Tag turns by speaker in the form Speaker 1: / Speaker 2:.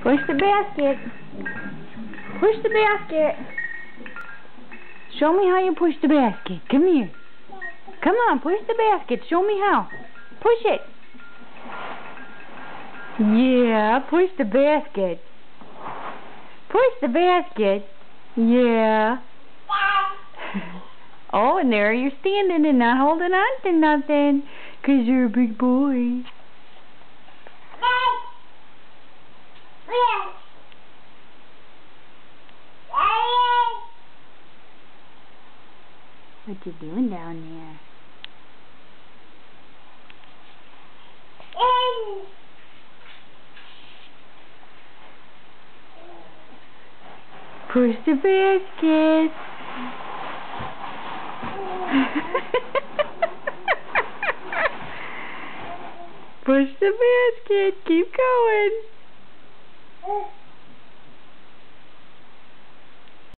Speaker 1: Push the basket. Push the basket. Show me how you push the basket. Come here. Come on, push the basket. Show me how. Push it. Yeah, push the basket. Push the basket. Yeah. Oh, and there you're standing and not holding on to nothing. 'Cause you're a big boy. What you doing down there? Push the basket. Push the basket. Keep going.